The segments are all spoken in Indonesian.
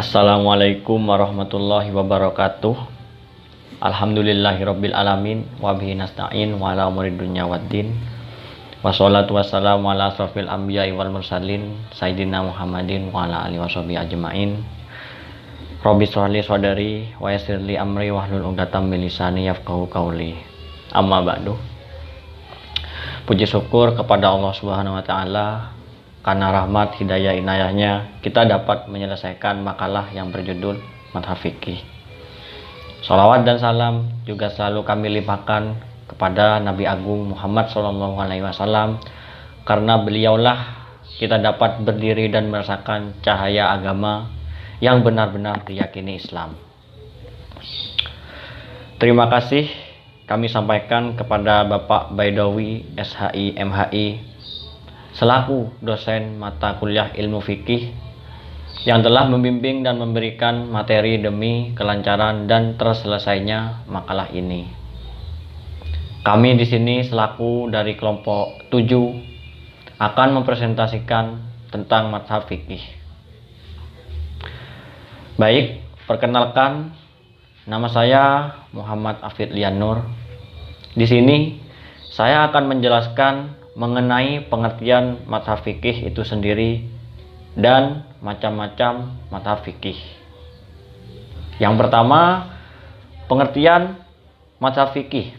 Assalamualaikum warahmatullahi wabarakatuh. Alhamdulillahirabbil alamin wa bihi nasta'in wa ala umuri dunya waddin. Wassalatu wassalamu ala asrofil anbiya'i wal mursalin sayyidina Muhammadin wa ala alihi washabihi ajmain. Rabbi shrahli sadri wa yassirli amri wahlul 'uqdatam min lisani yafqahu qawli. Amma ba'du. Puji syukur kepada Allah Subhanahu wa taala, karena rahmat hidayah inayahnya kita dapat menyelesaikan makalah yang berjudul Madhab Fikih. Sholawat dan salam juga selalu kami limpahkan kepada Nabi Agung Muhammad SAW, karena beliaulah kita dapat berdiri dan merasakan cahaya agama yang benar-benar diyakini Islam. Terima kasih kami sampaikan kepada Bapak Baidawi SHI MHI selaku dosen mata kuliah ilmu fikih yang telah membimbing dan memberikan materi demi kelancaran dan terselesainya makalah ini. Kami di sini selaku dari kelompok 7 akan mempresentasikan tentang madhab fikih. Baik, perkenalkan, nama saya Muhammad Afid Lianur. Di sini saya akan menjelaskan mengenai pengertian madhab fikih itu sendiri dan macam-macam madhab fikih. Yang pertama, pengertian madhab fikih.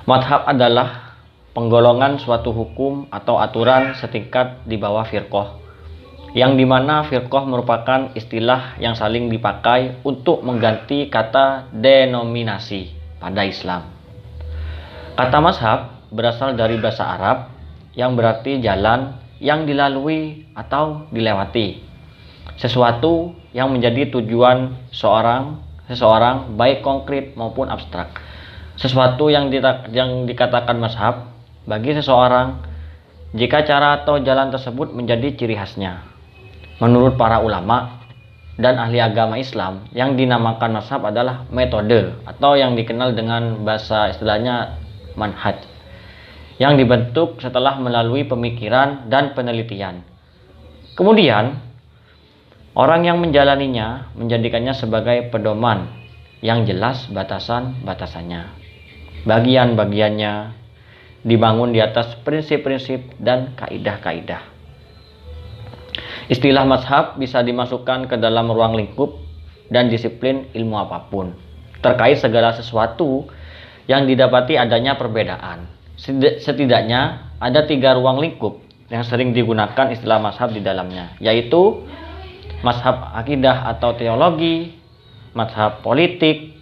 Madhab adalah penggolongan suatu hukum atau aturan setingkat di bawah firqah, yang dimana firqah merupakan istilah yang saling dipakai untuk mengganti kata denominasi pada Islam. Kata mazhab berasal dari bahasa Arab yang berarti jalan yang dilalui atau dilewati, sesuatu yang menjadi tujuan seseorang baik konkret maupun abstrak. Sesuatu yang dikatakan mazhab bagi seseorang jika cara atau jalan tersebut menjadi ciri khasnya. Menurut para ulama dan ahli agama Islam, yang dinamakan mazhab adalah metode atau yang dikenal dengan bahasa istilahnya manhaj, yang dibentuk setelah melalui pemikiran dan penelitian. Kemudian, orang yang menjalaninya menjadikannya sebagai pedoman yang jelas batasan-batasannya. Bagian-bagiannya dibangun di atas prinsip-prinsip dan kaidah-kaidah. Istilah mazhab bisa dimasukkan ke dalam ruang lingkup dan disiplin ilmu apapun, terkait segala sesuatu yang didapati adanya perbedaan. Setidaknya ada 3 ruang lingkup yang sering digunakan istilah mazhab di dalamnya, yaitu mazhab akidah atau teologi, mazhab politik,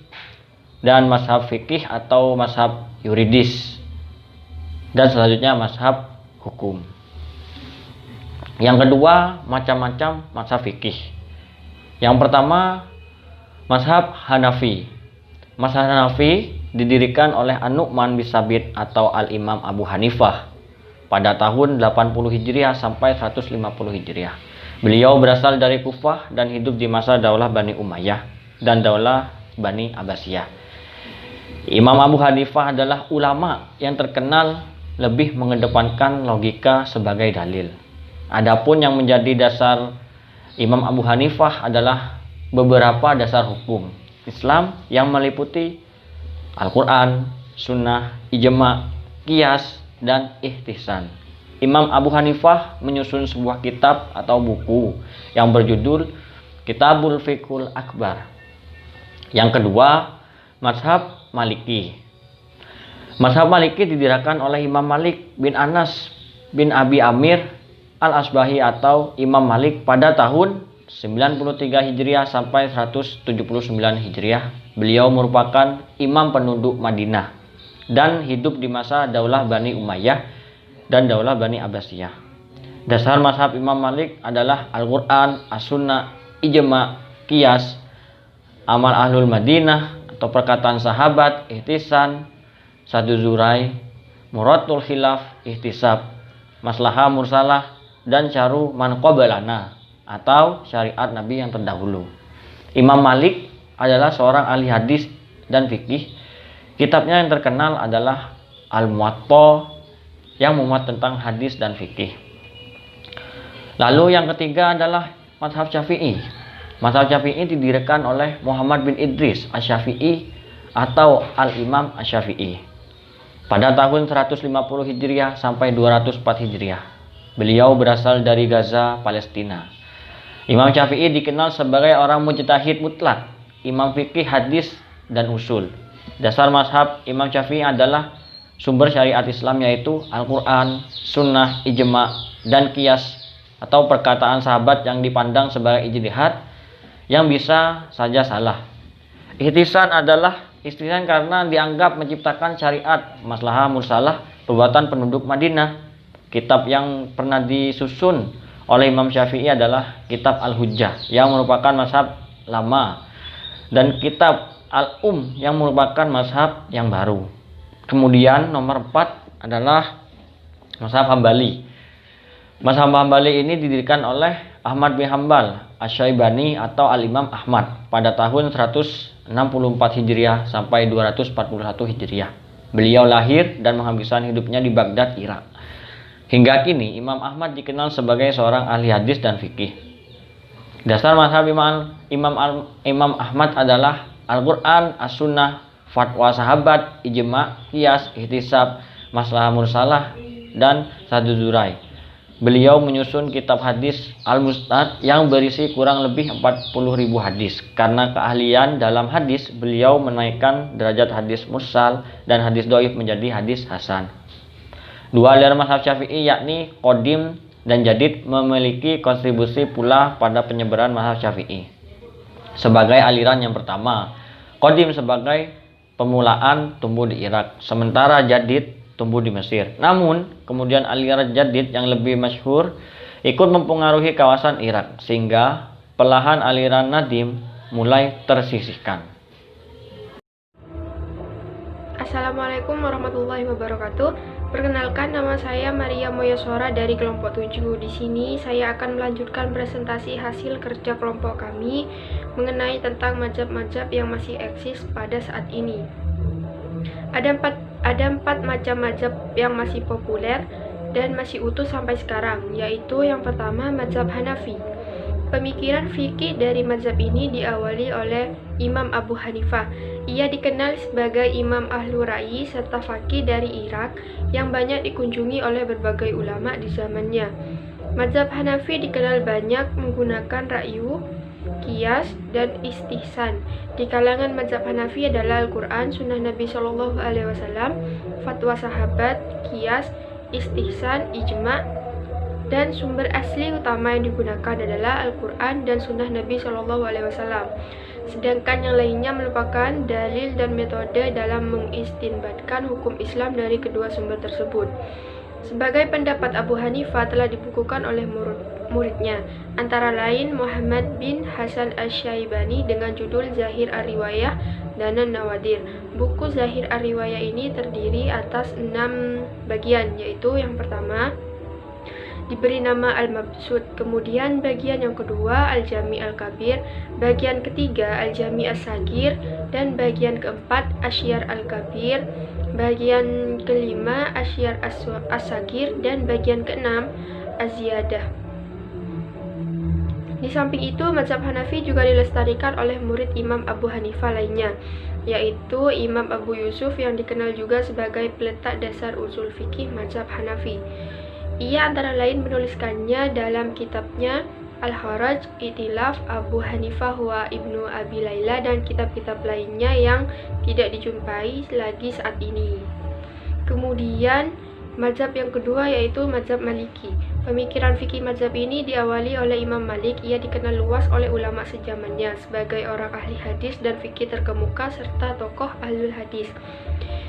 dan mazhab fikih atau mazhab yuridis, dan selanjutnya mazhab hukum. Yang kedua, macam-macam mazhab fikih. Yang pertama, mazhab Hanafi. Mazhab Hanafi didirikan oleh An-Nu'man bin Sabit atau Al-Imam Abu Hanifah pada tahun 80 Hijriah sampai 150 Hijriah. Beliau berasal dari Kufah dan hidup di masa Daulah Bani Umayyah dan Daulah Bani Abbasiyah. Imam Abu Hanifah adalah ulama yang terkenal lebih mengedepankan logika sebagai dalil. Adapun yang menjadi dasar Imam Abu Hanifah adalah beberapa dasar hukum Islam yang meliputi Al-Quran, Sunnah, Ijma', Qiyas, dan Ihtisan. Imam Abu Hanifah menyusun sebuah kitab atau buku yang berjudul Kitabul Fiqhul Akbar. Yang kedua, mazhab Maliki. Mazhab Maliki didirikan oleh Imam Malik bin Anas bin Abi Amir Al-Asbahi atau Imam Malik pada tahun 93 Hijriah sampai 179 Hijriah. Beliau merupakan imam penduduk Madinah dan hidup di masa Daulah Bani Umayyah dan Daulah Bani Abbasiyah. Dasar mazhab Imam Malik adalah Al-Quran, As-Sunnah, Ijma', Qiyas, amal Ahlul Madinah atau perkataan sahabat, Ihtisan, Sadu Zurai, Muratul Khilaf, Ihtisab, Maslahah Mursalah, dan Syaru Man Qabalana atau syariat Nabi yang terdahulu. Imam Malik adalah seorang ahli hadis dan fikih. Kitabnya yang terkenal adalah Al-Muwatta yang memuat tentang hadis dan fikih. Lalu yang ketiga adalah mazhab Syafi'i. Mazhab Syafi'i didirikan oleh Muhammad bin Idris Asy-Syafi'i atau Al-Imam Asy-Syafi'i pada tahun 150 Hijriah sampai 204 Hijriah. Beliau berasal dari Gaza, Palestina. Imam Syafi'i dikenal sebagai orang mujtahid mutlak, imam fikih, hadis, dan usul. Dasar mazhab Imam Syafi'i adalah sumber syariat Islam yaitu Al-Quran, Sunnah, Ijma, dan Qiyas atau perkataan sahabat yang dipandang sebagai ijtihad yang bisa saja salah. Ihtisan adalah ihtisan karena dianggap menciptakan syariat maslahah mursalah perbuatan penduduk Madinah. Kitab yang pernah disusun oleh Imam Syafi'i adalah Kitab Al-Hujjah yang merupakan mazhab lama dan Kitab Al-Um yang merupakan mazhab yang baru. Kemudian nomor 4 adalah mazhab Hambali. Mazhab Hambali ini didirikan oleh Ahmad bin Hambal Asy-Syaibani atau Al-Imam Ahmad pada tahun 164 Hijriah sampai 241 Hijriah. Beliau lahir dan menghabiskan hidupnya di Baghdad, Irak. Hingga kini Imam Ahmad dikenal sebagai seorang ahli hadis dan fikih. Dasar mazhab Imam Ahmad adalah Al-Quran, As-Sunnah, fatwa sahabat, ijma, qiyas, ihtisab, maslahah mursalah, dan sadudurai. Beliau menyusun kitab hadis Al-Mustad yang berisi kurang lebih 40.000 hadis. Karena keahlian dalam hadis, beliau menaikkan derajat hadis mursal dan hadis dhaif menjadi hadis hasan. Dua aliran mazhab Syafi'i yakni Qadim dan Jadid memiliki kontribusi pula pada penyebaran mazhab Syafi'i. Sebagai aliran yang pertama, Qadim sebagai pemulaan tumbuh di Irak, sementara Jadid tumbuh di Mesir. Namun, kemudian aliran Jadid yang lebih masyhur ikut mempengaruhi kawasan Irak, sehingga perlahan aliran Nadim mulai tersisihkan. Assalamualaikum warahmatullahi wabarakatuh. Perkenalkan, nama saya Maria Moyasora dari kelompok 7. Di sini saya akan melanjutkan presentasi hasil kerja kelompok kami mengenai tentang mazhab-mazhab yang masih eksis pada saat ini. Ada empat macam mazhab yang masih populer dan masih utuh sampai sekarang, yaitu yang pertama mazhab Hanafi. Pemikiran fikih dari mazhab ini diawali oleh Imam Abu Hanifah. Ia dikenal sebagai Imam Ahlu Ra'yi serta faqih dari Irak yang banyak dikunjungi oleh berbagai ulama di zamannya. Mazhab Hanafi dikenal banyak menggunakan ra'yu, qiyas, dan istihsan. Di kalangan mazhab Hanafi adalah Al-Quran, Sunnah Nabi SAW, fatwa sahabat, qiyas, istihsan, ijma, dan sumber asli utama yang digunakan adalah Al-Quran dan Sunnah Nabi SAW. Sedangkan yang lainnya merupakan dalil dan metode dalam mengistinbatkan hukum Islam dari kedua sumber tersebut. Sebagai pendapat Abu Hanifah telah dibukukan oleh muridnya, antara lain Muhammad bin Hasan Asy-Syaibani dengan judul Zahir Ar-Riwayah dan An-Nawadir. Buku Zahir Ar-Riwayah ini terdiri atas 6 bagian, yaitu yang pertama diberi nama Al-Mabsut, kemudian bagian yang kedua Al-Jami Al-Kabir, bagian ketiga Al-Jami As-Sagir, dan bagian keempat Asyar Al-Kabir, bagian kelima Asyar As-Sagir, dan bagian keenam Az-Ziyadah. Di samping itu, mazhab Hanafi juga dilestarikan oleh murid Imam Abu Hanifah lainnya, yaitu Imam Abu Yusuf yang dikenal juga sebagai peletak dasar usul fikih mazhab Hanafi. Ia antara lain menuliskannya dalam kitabnya Al-Haraj, Itilaf, Abu Hanifah wa Ibnu Abi Laila, dan kitab-kitab lainnya yang tidak dijumpai lagi saat ini. Kemudian, mazhab yang kedua yaitu mazhab Maliki. Pemikiran fikih mazhab ini diawali oleh Imam Malik. Ia dikenal luas oleh ulama sejamannya sebagai orang ahli hadis dan fikih terkemuka serta tokoh ahlul hadis.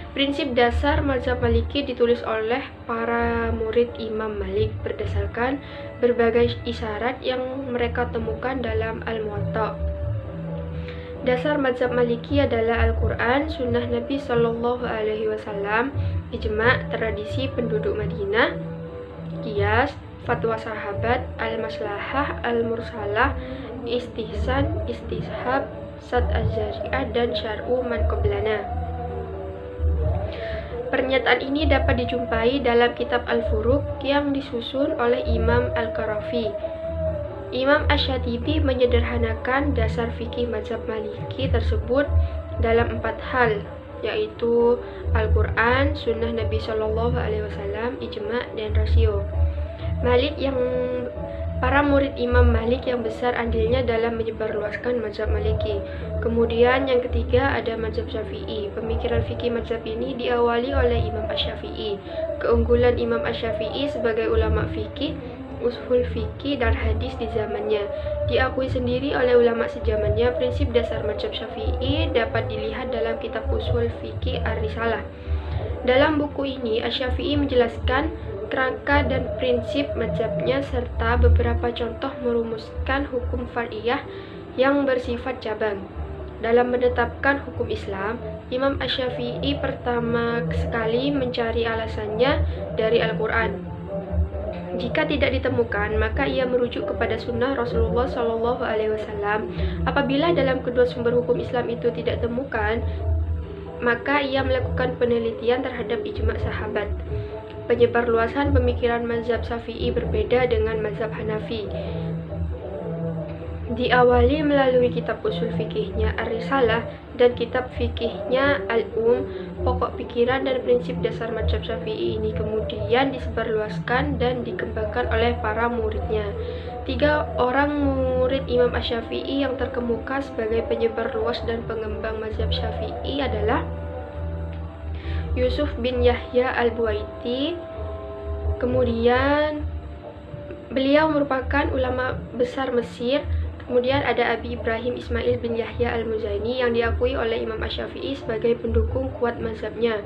Prinsip dasar mazhab Maliki ditulis oleh para murid Imam Malik berdasarkan berbagai isyarat yang mereka temukan dalam Al-Muwatta. Dasar mazhab Maliki adalah Al-Quran, Sunnah Nabi SAW, ijma, tradisi penduduk Madinah, qiyas, fatwa sahabat, al-maslahah, al-mursalah, istihsan, istishab, sad az-zari'ah, dan syar'u man qablana. Pernyataan ini dapat dijumpai dalam kitab Al-Furuq yang disusun oleh Imam Al-Qarafi. Imam Asy-Syatibi menyederhanakan dasar fikih mazhab Maliki tersebut dalam 4 hal, yaitu Al-Quran, Sunnah Nabi Shallallahu Alaihi Wasallam, ijma' dan rasio. Para murid Imam Malik yang besar andilnya dalam menyebarluaskan mazhab Maliki. Kemudian yang ketiga ada mazhab Syafi'i. Pemikiran fikih mazhab ini diawali oleh Imam Asy-Syafi'i. Keunggulan Imam Asy-Syafi'i sebagai ulama fikih, ushul fikih dan hadis di zamannya. Diakui sendiri oleh ulama sejamannya. Prinsip dasar mazhab Syafi'i dapat dilihat dalam kitab ushul fikih Ar-Risalah. Dalam buku ini, Asy-Syafi'i menjelaskan kerangka dan prinsip mazhabnya serta beberapa contoh merumuskan hukum far'iyah yang bersifat cabang. Dalam menetapkan hukum Islam, Imam Asy-Syafi'i pertama sekali mencari alasannya dari Al-Quran. Jika tidak ditemukan, maka ia merujuk kepada sunnah Rasulullah Shallallahu Alaihi Wasallam. Apabila dalam kedua sumber hukum Islam itu tidak ditemukan, maka ia melakukan penelitian terhadap ijma' sahabat. Penyebarluasan pemikiran mazhab Syafi'i berbeda dengan mazhab Hanafi. Diawali melalui kitab usul fikihnya Ar-Risalah dan kitab fikihnya pokok pikiran dan prinsip dasar mazhab Syafi'i ini kemudian disebarluaskan dan dikembangkan oleh para muridnya. 3 orang murid Imam Asy-Syafi'i yang terkemuka sebagai penyebar luas dan pengembang mazhab Syafi'i adalah Yusuf bin Yahya al-Buwaiti. Kemudian beliau merupakan ulama besar Mesir. Kemudian ada Abi Ibrahim Ismail bin Yahya al-Muzaini yang diakui oleh Imam Asy-Syafi'i sebagai pendukung kuat mazhabnya.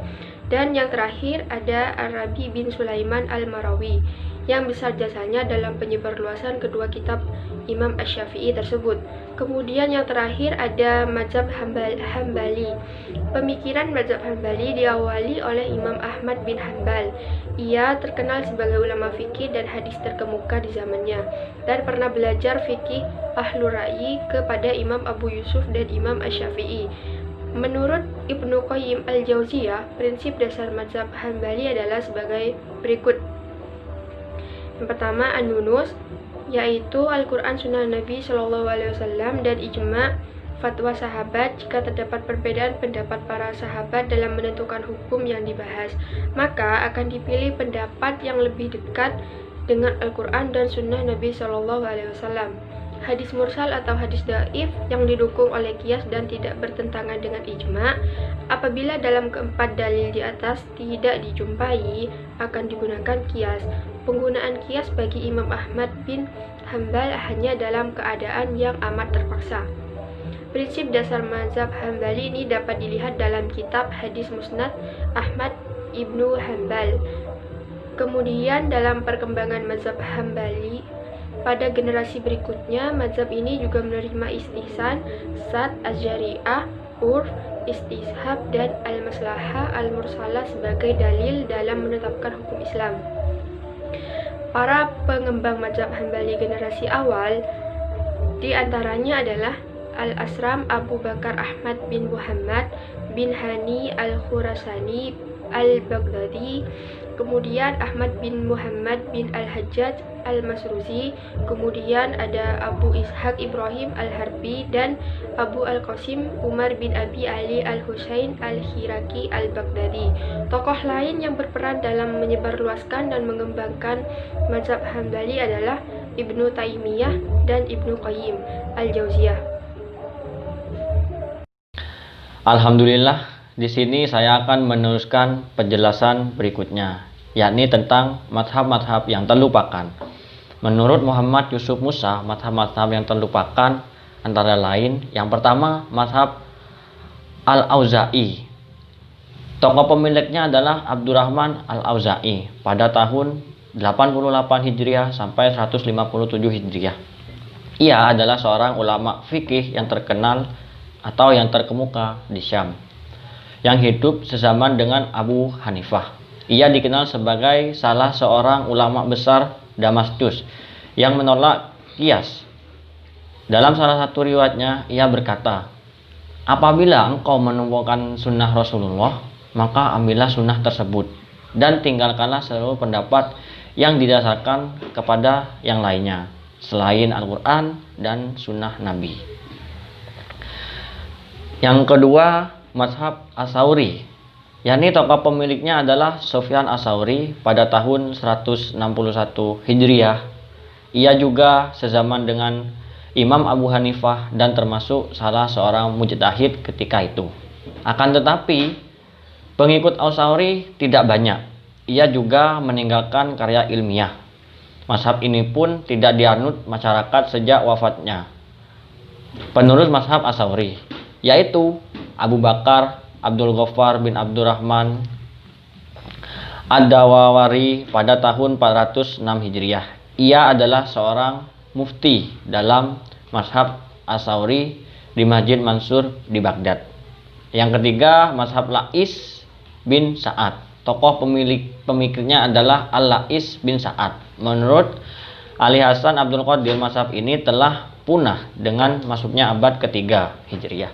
Dan yang terakhir ada Arabi bin Sulaiman al-Marawi yang besar jasanya dalam penyebarluasan kedua kitab Imam Asy-Syafi'i tersebut. Kemudian yang terakhir ada mazhab Hambali. Pemikiran mazhab Hambali diawali oleh Imam Ahmad bin Hanbal. Ia terkenal sebagai ulama fikih dan hadis terkemuka di zamannya dan pernah belajar fikih Ahlur Ra'yi kepada Imam Abu Yusuf dan Imam Asy-Syafi'i. Menurut Ibnu Qayyim al-Jauziyah, prinsip dasar mazhab Hambali adalah sebagai berikut. Yang pertama, an-nunus, yaitu Al-Quran, Sunnah Nabi Shallallahu Alaihi Wasallam dan ijma' fatwa sahabat. Jika terdapat perbedaan pendapat para sahabat dalam menentukan hukum yang dibahas, maka akan dipilih pendapat yang lebih dekat dengan Al-Quran dan Sunnah Nabi Shallallahu Alaihi Wasallam. Hadis mursal atau hadis dhaif yang didukung oleh qiyas dan tidak bertentangan dengan ijma'. Apabila dalam keempat dalil di atas tidak dijumpai, akan digunakan qiyas. Penggunaan qiyas bagi Imam Ahmad bin Hanbal hanya dalam keadaan yang amat terpaksa. Prinsip dasar mazhab Hambali ini dapat dilihat dalam kitab Hadis Musnad Ahmad Ibnu Hanbal. Kemudian dalam perkembangan mazhab Hambali pada generasi berikutnya, mazhab ini juga menerima istihsan, sat, az-zari'ah, urf, istishab, dan al-maslahah al-mursalah sebagai dalil dalam menetapkan hukum Islam. Para pengembang mazhab Hambali generasi awal di antaranya adalah Al-Asram Abu Bakar Ahmad bin Muhammad bin Hani Al-Khurasani Al-Baghdadi, kemudian Ahmad bin Muhammad bin Al-Hajjaj Al-Masruzi, kemudian ada Abu Ishaq Ibrahim Al-Harbi dan Abu Al-Qasim Umar bin Abi Ali Al-Husain Al-Khiraki Al-Baghdadi. Tokoh lain yang berperan dalam menyebarluaskan dan mengembangkan mazhab Hambali adalah Ibnu Taimiyah dan Ibnu Qayyim Al-Jauziyah. Alhamdulillah, di sini saya akan meneruskan penjelasan berikutnya, yakni tentang mazhab-mazhab yang terlupakan. Menurut Muhammad Yusuf Musa, mazhab-mazhab yang terlupakan antara lain, yang pertama mazhab Al-Auza'i. Tokoh pemiliknya adalah Abdurrahman Al-Auza'i pada tahun 88 Hijriah sampai 157 Hijriah. Ia adalah seorang ulama fikih yang terkenal atau yang terkemuka di Syam, yang hidup sezaman dengan Abu Hanifah. Ia dikenal sebagai salah seorang ulama besar Damaskus yang menolak qiyas. Dalam salah satu riwayatnya, ia berkata, "Apabila engkau menemukan sunnah Rasulullah, maka ambillah sunnah tersebut dan tinggalkanlah seluruh pendapat yang didasarkan kepada yang lainnya. selain Al-Quran dan Sunnah Nabi. Yang kedua, mazhab As-Sauri, yakni tokoh pemiliknya adalah Sufyan As-Sauri pada tahun 161 Hijriah. Ia juga sezaman dengan Imam Abu Hanifah dan termasuk salah seorang mujtahid ketika itu. Akan tetapi, pengikut As-Sauri tidak banyak. Ia juga meninggalkan karya ilmiah. Mazhab ini pun tidak dianut masyarakat sejak wafatnya penerus mazhab As-Sauri, yaitu Abu Bakar Abdul Ghaffar bin Abdurrahman Ad-Dawawari pada tahun 406 Hijriah. Ia adalah seorang mufti dalam mazhab As-Sauri di Masjid Mansur di Baghdad. Yang ketiga, mazhab Lais bin Sa'ad. Tokoh pemikirnya adalah Al-Lais bin Sa'ad. Menurut Ali Hasan Abdul Qadir, mazhab ini telah punah dengan masuknya abad ketiga Hijriah.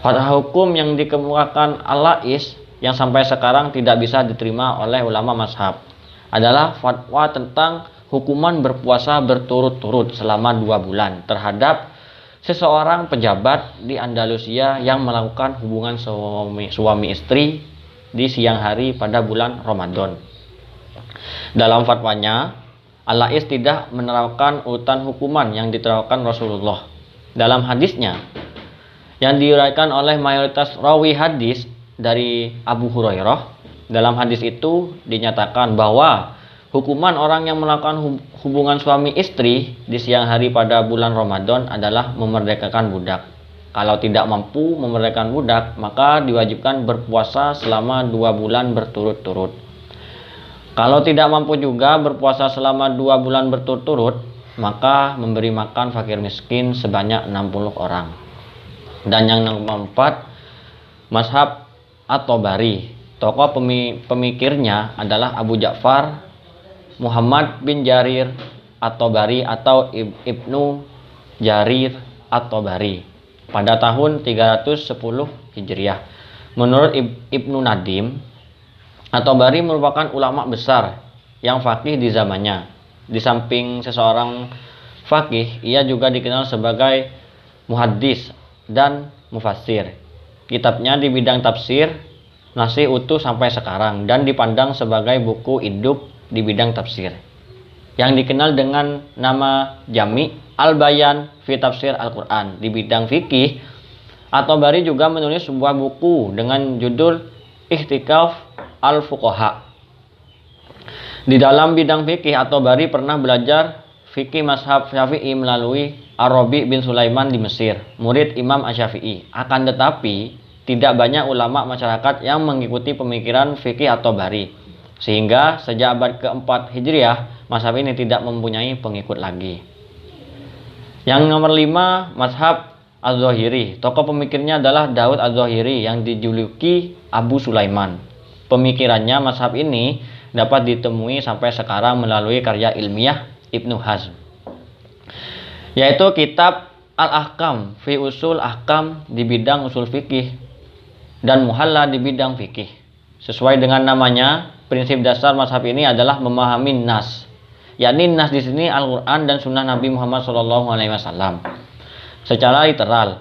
Fatwa hukum yang dikemukakan Al-Lais yang sampai sekarang tidak bisa diterima oleh ulama mazhab adalah fatwa tentang hukuman berpuasa berturut-turut selama 2 bulan terhadap seseorang pejabat di Andalusia yang melakukan hubungan suami istri di siang hari pada bulan Ramadan. Dalam fatwanya, Al-Lais tidak menerapkan urutan hukuman yang diterapkan Rasulullah. Dalam hadisnya, yang diuraikan oleh mayoritas rawi hadis dari Abu Hurairah, dalam hadis itu dinyatakan bahwa hukuman orang yang melakukan hubungan suami istri di siang hari pada bulan Ramadan adalah memerdekakan budak. Kalau tidak mampu memerdekakan budak, maka diwajibkan berpuasa selama 2 bulan berturut-turut. Kalau tidak mampu juga berpuasa selama 2 bulan berturut-turut, maka memberi makan fakir miskin sebanyak 60 orang. Dan yang keempat, mazhab At-Tabari. Tokoh pemikirnya adalah Abu Ja'far Muhammad bin Jarir At-Tabari atau Ibnu Jarir At-Tabari pada tahun 310 Hijriah. Menurut Ibnu Nadim, At-Tabari merupakan ulama besar yang faqih di zamannya. Di samping seseorang faqih, ia juga dikenal sebagai muhaddis dan mufassir. Kitabnya di bidang tafsir masih utuh sampai sekarang dan dipandang sebagai buku induk di bidang tafsir yang dikenal dengan nama Jami' Al-Bayan fi Tafsir Al-Quran. Di bidang fikih, At-Tabari juga menulis sebuah buku dengan judul Ihtikaf Al-Fuqaha. Di dalam bidang fikih, At-Tabari pernah belajar fikih mazhab Syafi'i melalui Ar-Rabi' bin Sulaiman di Mesir, murid Imam Asy-Syafi'i. Akan tetapi, tidak banyak ulama masyarakat yang mengikuti pemikiran fikih At-Tabari. Sehingga sejak abad keempat Hijriah, mazhab ini tidak mempunyai pengikut lagi. Yang nomor 5, mazhab Az-Zahiri. Tokoh pemikirnya adalah Daud Az-Zahiri yang dijuluki Abu Sulaiman. Pemikirannya mazhab ini dapat ditemui sampai sekarang melalui karya ilmiah Ibnu Hazm, yaitu kitab Al-Ahkam fi Usul Ahkam di bidang usul fikih dan Muhalla di bidang fikih. Sesuai dengan namanya, prinsip dasar mazhab ini adalah memahami nas, yakni nas di sini Al-Quran dan Sunnah Nabi Muhammad SAW secara literal,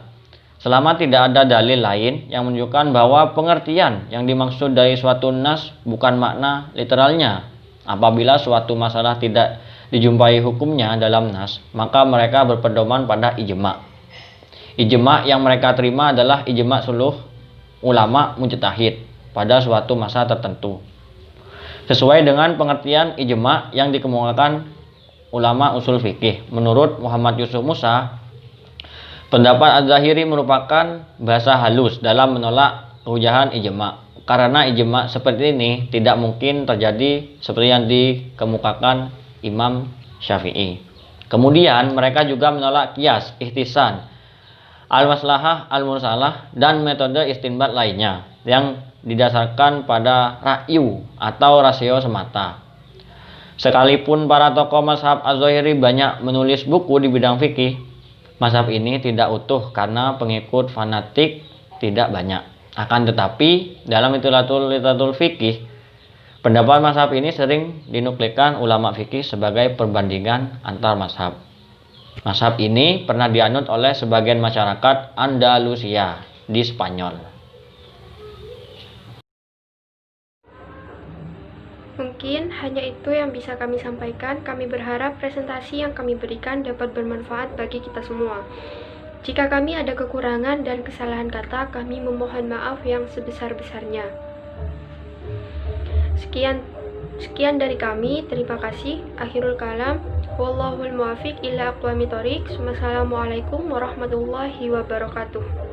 selama tidak ada dalil lain yang menunjukkan bahwa pengertian yang dimaksud dari suatu nas bukan makna literalnya. Apabila suatu masalah tidak dijumpai hukumnya dalam nas, maka mereka berpedoman pada ijma'. Ijma' yang mereka terima adalah ijma' seluruh ulama mujtahid pada suatu masa tertentu, sesuai dengan pengertian ijma' yang dikemukakan ulama usul fikih. Menurut Muhammad Yusuf Musa, pendapat Az-Zahiri merupakan bahasa halus dalam menolak kehujahan ijma', karena ijma' seperti ini tidak mungkin terjadi seperti yang dikemukakan Imam Syafi'i. Kemudian mereka juga menolak qiyas, ihtisan, al-maslahah, al-mursalah, dan metode istinbat lainnya yang didasarkan pada ra'yu atau rasio semata. Sekalipun para tokoh mazhab Az-Zahiri banyak menulis buku di bidang fikih, mazhab ini tidak utuh karena pengikut fanatik tidak banyak. Akan tetapi, dalam literatur fikih, Pendapat mazhab ini sering dinukilkan ulama fikih sebagai perbandingan antar mazhab. Mazhab ini pernah dianut oleh sebagian masyarakat Andalusia di Spanyol. Mungkin hanya itu yang bisa kami sampaikan. Kami berharap presentasi yang kami berikan dapat bermanfaat bagi kita semua. Jika kami ada kekurangan dan kesalahan kata, kami memohon maaf yang sebesar-besarnya. Sekian dari kami. Terima kasih. Akhirul kalam. Wallahul muwaffiq ila aqwamit thoriq. Wassalamualaikum warahmatullahi wabarakatuh.